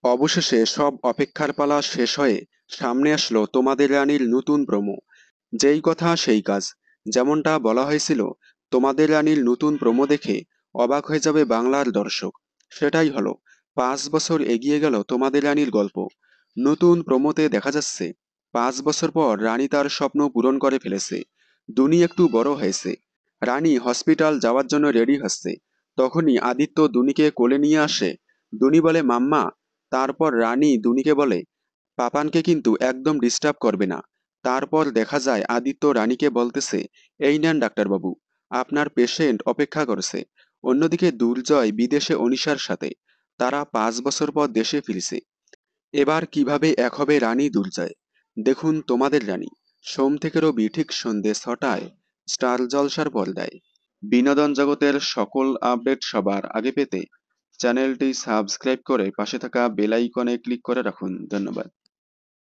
অবশেষে সব অপেক্ষার পালা শেষ হয়ে সামনে আসলো তোমাদের রানীর নতুন প্রোমো। যেই কথা সেই কাজ। যেমনটা বলা হয়েছিল, তোমাদের রানীর নতুন প্রোমো দেখে অবাক হয়ে যাবে বাংলার দর্শক, সেটাই হলো। 5 বছর এগিয়ে গেল তোমাদের রানীর গল্প। নতুন প্রোমোতে দেখা যাচ্ছে 5 বছর পর রানী তার স্বপ্ন পূরণ করে ফেলেছে। দুনি একটু বড় হয়েছে। রানী হসপিটাল যাওয়ার জন্য রেডি হচ্ছে। তখনই আদিত্য দুনিকে কোলে নিয়ে আসে। দুনি বলে মাম্মা। তারপর রানী দুনিকে বলে পাপানকে কিন্তু একদম ডিস্টার্ব করবে না। তারপর দেখা যায় আদিত্য রানীকে বলতেছে, এই নেন ডাক্তারবাবু, আপনার পেশেন্ট অপেক্ষা করছে। অন্যদিকে দুর্জয় বিদেশে অনিশার সাথে। তারা 5 বছর পর দেশে ফিরেছে। এবার কিভাবে এক হবে রানী দুর্জয়। দেখুন তোমাদের রানী, সোম থেকে রবি ঠিক সন্ধ্যে 6টায় স্টার জলসার পর্দায়। বিনোদন জগতের সকল আপডেট সবার আগে পেতে চ্যানেলটি সাবস্ক্রাইব করে পাশে থাকা বেল আইকনে ক্লিক করে রাখুন। ধন্যবাদ।